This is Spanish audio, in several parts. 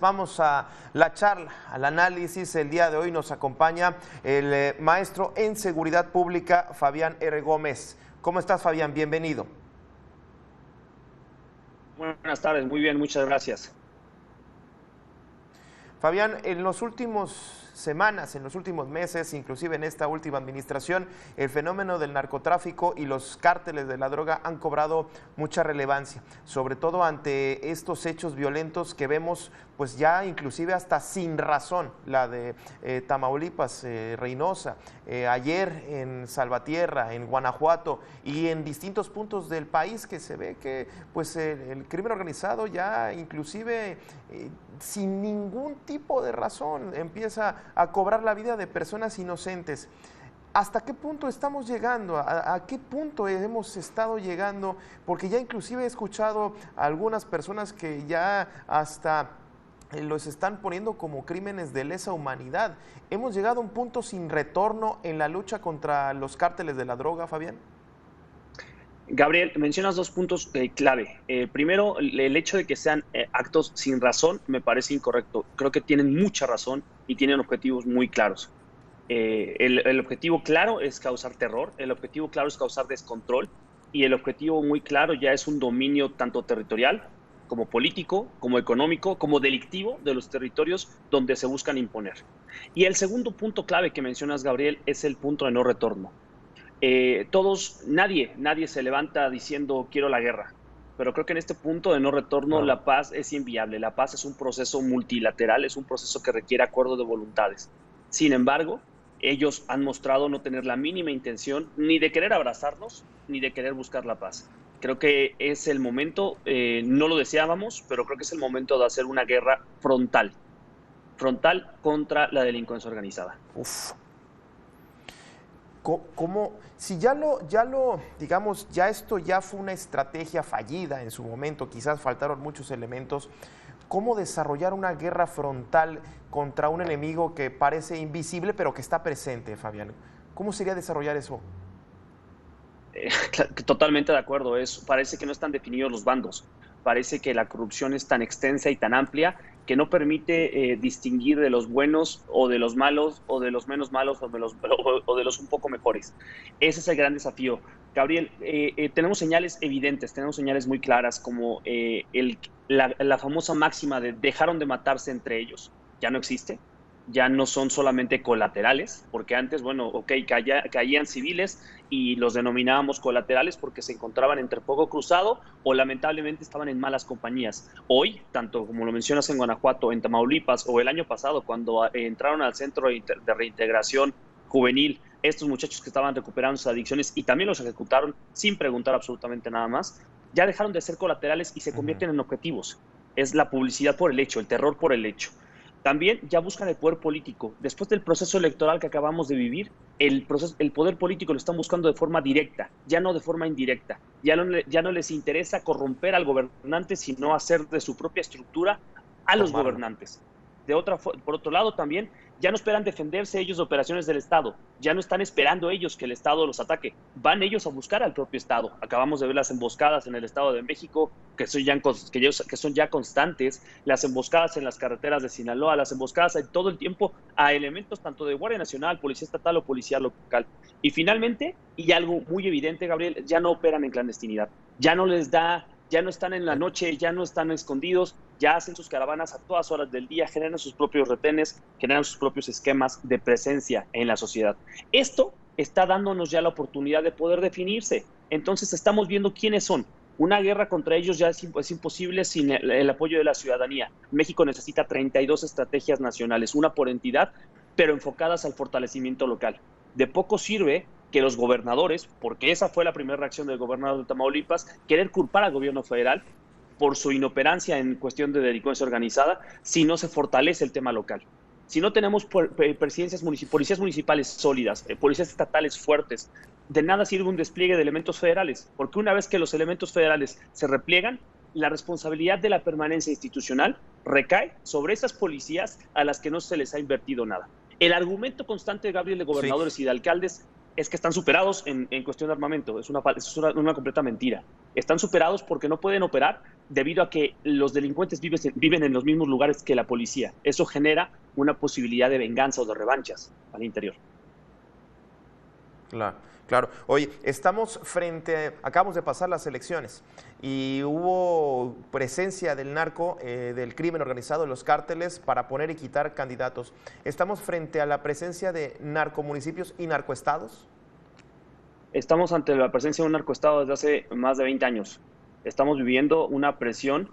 Vamos a la charla, al análisis. El día de hoy nos acompaña el maestro en Seguridad Pública, Fabián R. Gómez. ¿Cómo estás, Fabián? Bienvenido. Buenas tardes, muy bien, muchas gracias. Fabián, en los últimos semanas, en los últimos meses, inclusive en esta última administración, el fenómeno del narcotráfico y los cárteles de la droga han cobrado mucha relevancia, sobre todo ante estos hechos violentos que vemos, pues ya inclusive hasta sin razón, la de Tamaulipas, Reynosa, ayer en Salvatierra, en Guanajuato y en distintos puntos del país, que se ve que pues el crimen organizado ya inclusive sin ningún tipo de razón empieza a cobrar la vida de personas inocentes. ¿Hasta qué punto estamos llegando? ¿A qué punto hemos estado llegando? Porque ya inclusive he escuchado a algunas personas que ya hasta los están poniendo como crímenes de lesa humanidad. ¿Hemos llegado a un punto sin retorno en la lucha contra los cárteles de la droga, Fabián? Gabriel, mencionas dos puntos clave. Primero, el hecho de que sean actos sin razón me parece incorrecto. Creo que tienen mucha razón y tienen objetivos muy claros. El objetivo claro es causar terror, el objetivo claro es causar descontrol y el objetivo muy claro ya es un dominio tanto territorial como político, como económico, como delictivo de los territorios donde se buscan imponer. Y el segundo punto clave que mencionas, Gabriel, es el punto de no retorno. Nadie se levanta diciendo quiero la guerra, pero creo que en este punto de no retorno Claro. la paz es inviable. La paz es un proceso multilateral, es un proceso que requiere acuerdo de voluntades. Sin embargo, ellos han mostrado no tener la mínima intención ni de querer abrazarnos, ni de querer buscar la paz. Creo que es el momento, no lo deseábamos, pero creo que es el momento de hacer una guerra frontal contra la delincuencia organizada. Uf. ¿Cómo, si digamos, ya esto ya fue una estrategia fallida en su momento, quizás faltaron muchos elementos, cómo desarrollar una guerra frontal contra un enemigo que parece invisible pero que está presente, Fabián? ¿Cómo sería desarrollar eso? Totalmente de acuerdo. Parece que no están definidos los bandos. Parece que la corrupción es tan extensa y tan amplia que no permite distinguir de los buenos o de los malos o de los menos malos o de los un poco mejores. Ese es el gran desafío. Gabriel, tenemos señales evidentes, tenemos señales muy claras como la famosa máxima de dejaron de matarse entre ellos. Ya no existe. Ya no son solamente colaterales, porque antes, bueno, caían civiles y los denominábamos colaterales porque se encontraban entre fuego cruzado o lamentablemente estaban en malas compañías. Hoy, tanto como lo mencionas en Guanajuato, en Tamaulipas o el año pasado cuando entraron al centro de reintegración juvenil, estos muchachos que estaban recuperando sus adicciones y también los ejecutaron sin preguntar absolutamente nada más, ya dejaron de ser colaterales y se convierten en objetivos. Es la publicidad por el hecho, el terror por el hecho. También ya buscan el poder político. Después del proceso electoral que acabamos de vivir, el poder político lo están buscando de forma directa, ya no de forma indirecta. Ya no les interesa corromper al gobernante, sino hacer de su propia estructura a los Tomarlo. gobernantes. Por otro lado, también ya no esperan defenderse ellos de operaciones del Estado, ya no están esperando ellos que el Estado los ataque, van ellos a buscar al propio Estado. Acabamos de ver las emboscadas en el Estado de México, que son ya constantes, las emboscadas en las carreteras de Sinaloa, las emboscadas todo el tiempo a elementos tanto de Guardia Nacional, Policía Estatal o Policía Local. Y finalmente, y algo muy evidente, Gabriel, ya no operan en clandestinidad, ya no están en la noche, ya no están escondidos, ya hacen sus caravanas a todas horas del día, generan sus propios retenes, generan sus propios esquemas de presencia en la sociedad. Esto está dándonos ya la oportunidad de poder definirse. Entonces estamos viendo quiénes son. Una guerra contra ellos ya es imposible sin el apoyo de la ciudadanía. México necesita 32 estrategias nacionales, una por entidad, pero enfocadas al fortalecimiento local. De poco sirve que los gobernadores, porque esa fue la primera reacción del gobernador de Tamaulipas, querer culpar al gobierno federal por su inoperancia en cuestión de delincuencia organizada, si no se fortalece el tema local. Si no tenemos policías municipales sólidas, policías estatales fuertes, de nada sirve un despliegue de elementos federales, porque una vez que los elementos federales se repliegan, la responsabilidad de la permanencia institucional recae sobre esas policías a las que no se les ha invertido nada. El argumento constante, Gabriel, de gobernadores y de alcaldes es que están superados en cuestión de armamento. Es una completa mentira. Están superados porque no pueden operar debido a que los delincuentes viven en los mismos lugares que la policía. Eso genera una posibilidad de venganza o de revanchas al interior. Claro, claro. Oye, acabamos de pasar las elecciones y hubo presencia del narco, del crimen organizado, de los cárteles para poner y quitar candidatos. ¿Estamos frente a la presencia de narcomunicipios y narcoestados? Estamos ante la presencia de un narcoestado desde hace más de 20 años. Estamos viviendo una presión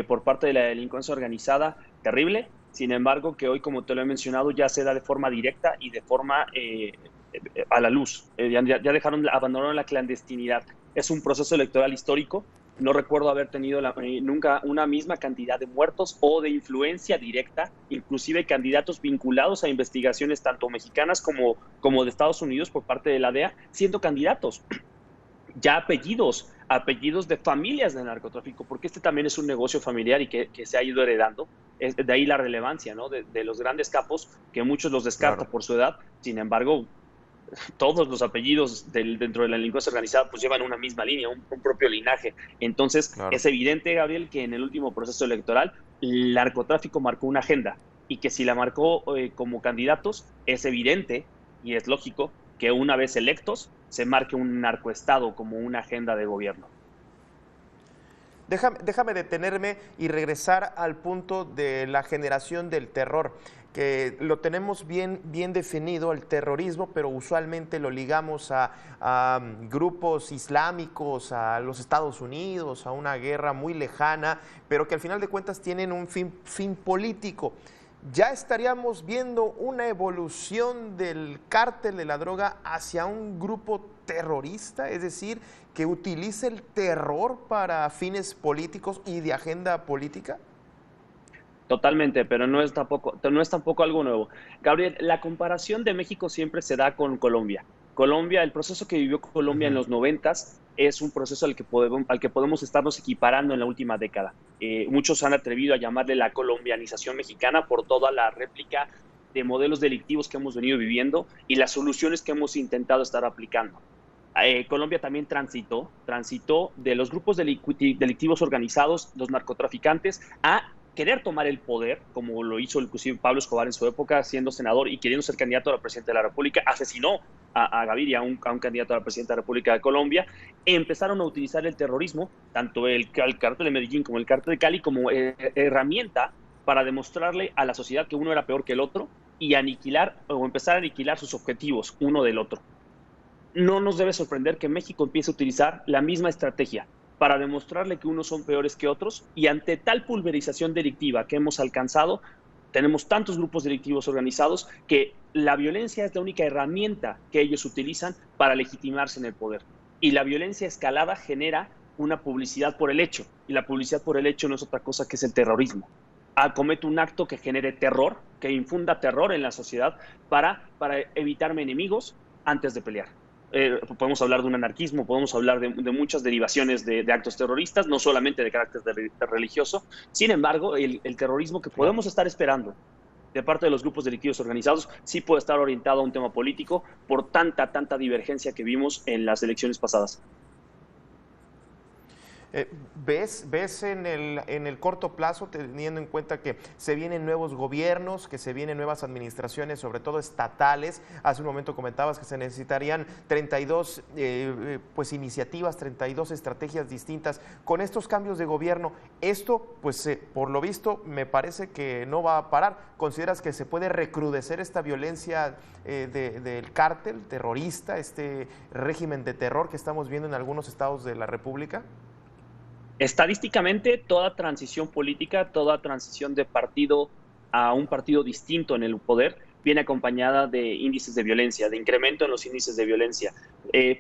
por parte de la delincuencia organizada terrible. Sin embargo, que hoy, como te lo he mencionado, ya se da de forma directa y de forma a la luz. Abandonaron la clandestinidad. Es un proceso electoral histórico. No recuerdo haber tenido nunca una misma cantidad de muertos o de influencia directa, inclusive candidatos vinculados a investigaciones tanto mexicanas como de Estados Unidos por parte de la DEA, siendo candidatos. Ya apellidos de familias de narcotráfico, porque este también es un negocio familiar y que se ha ido heredando. De ahí la relevancia, ¿no?, de los grandes capos, que muchos los descartan por su edad. Sin embargo, todos los apellidos dentro de la delincuencia organizada pues llevan una misma línea, un propio linaje. Entonces, es evidente, Gabriel, que en el último proceso electoral el narcotráfico marcó una agenda y que si la marcó como candidatos, es evidente y es lógico que una vez electos se marque un narcoestado como una agenda de gobierno. Déjame detenerme y regresar al punto de la generación del terror, que lo tenemos bien definido, el terrorismo, pero usualmente lo ligamos a grupos islámicos, a los Estados Unidos, a una guerra muy lejana, pero que al final de cuentas tienen un fin político. ¿Ya estaríamos viendo una evolución del cártel de la droga hacia un grupo terrorista? Es decir, que utilice el terror para fines políticos y de agenda política. Totalmente, pero no es tampoco algo nuevo. Gabriel, la comparación de México siempre se da con Colombia. Colombia, el proceso que vivió Colombia en los 90s es un proceso al que podemos estarnos equiparando en la última década. Muchos han atrevido a llamarle la colombianización mexicana por toda la réplica de modelos delictivos que hemos venido viviendo y las soluciones que hemos intentado estar aplicando. Colombia también transitó de los grupos delictivos organizados, los narcotraficantes, a querer tomar el poder, como lo hizo inclusive Pablo Escobar en su época, siendo senador y queriendo ser candidato a la presidencia de la República. Asesinó a Gaviria, a un candidato a la presidencia de la República de Colombia. Empezaron a utilizar el terrorismo, tanto el cártel de Medellín como el cártel de Cali, como herramienta para demostrarle a la sociedad que uno era peor que el otro y empezar a aniquilar sus objetivos uno del otro. No nos debe sorprender que México empiece a utilizar la misma estrategia para demostrarle que unos son peores que otros, y ante tal pulverización delictiva que hemos alcanzado, tenemos tantos grupos delictivos organizados que la violencia es la única herramienta que ellos utilizan para legitimarse en el poder. Y la violencia escalada genera una publicidad por el hecho, y la publicidad por el hecho no es otra cosa que es el terrorismo. Comete un acto que genere terror, que infunda terror en la sociedad para evitarme enemigos antes de pelear. Podemos hablar de un anarquismo, podemos hablar de muchas derivaciones de actos terroristas, no solamente de carácter religioso. Sin embargo, el terrorismo que podemos estar esperando de parte de los grupos delictivos organizados sí puede estar orientado a un tema político por tanta divergencia que vimos en las elecciones pasadas. ¿Ves en el corto plazo, teniendo en cuenta que se vienen nuevos gobiernos, que se vienen nuevas administraciones, sobre todo estatales? Hace un momento comentabas que se necesitarían 32 iniciativas, 32 estrategias distintas. Con estos cambios de gobierno, esto, por lo visto, me parece que no va a parar. ¿Consideras que se puede recrudecer esta violencia del cártel terrorista, este régimen de terror que estamos viendo en algunos estados de la República? Estadísticamente, toda transición política, toda transición de partido a un partido distinto en el poder, viene acompañada de índices de violencia, de incremento en los índices de violencia.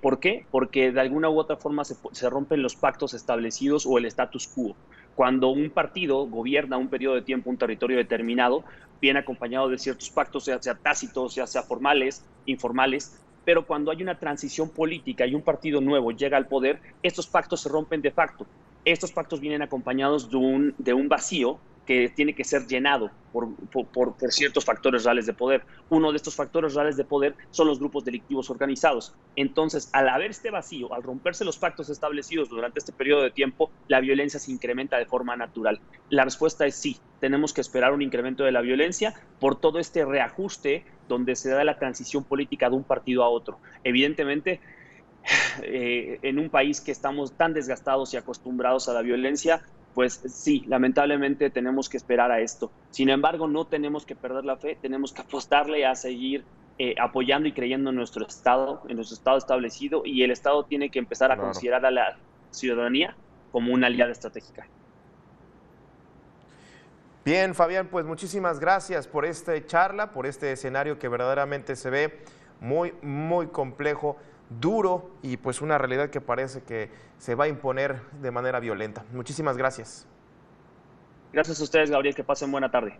¿Por qué? Porque de alguna u otra forma se rompen los pactos establecidos o el status quo. Cuando un partido gobierna un periodo de tiempo, un territorio determinado, viene acompañado de ciertos pactos, ya sea tácitos, ya sea formales, informales, pero cuando hay una transición política y un partido nuevo llega al poder, estos pactos se rompen de facto. Estos pactos vienen acompañados de un vacío que tiene que ser llenado por ciertos factores reales de poder. Uno de estos factores reales de poder son los grupos delictivos organizados. Entonces, al haber este vacío, al romperse los pactos establecidos durante este periodo de tiempo, la violencia se incrementa de forma natural. La respuesta es sí, tenemos que esperar un incremento de la violencia por todo este reajuste donde se da la transición política de un partido a otro. Evidentemente, en un país que estamos tan desgastados y acostumbrados a la violencia, pues sí, lamentablemente tenemos que esperar a esto. Sin embargo, no tenemos que perder la fe, tenemos que apostarle a seguir apoyando y creyendo en nuestro Estado establecido, y el Estado tiene que empezar a considerar a la ciudadanía como una aliada estratégica. Bien, Fabián, pues muchísimas gracias por esta charla, por este escenario que verdaderamente se ve muy, muy complejo, duro y pues una realidad que parece que se va a imponer de manera violenta. Muchísimas gracias. Gracias a ustedes, Gabriel, que pasen buena tarde.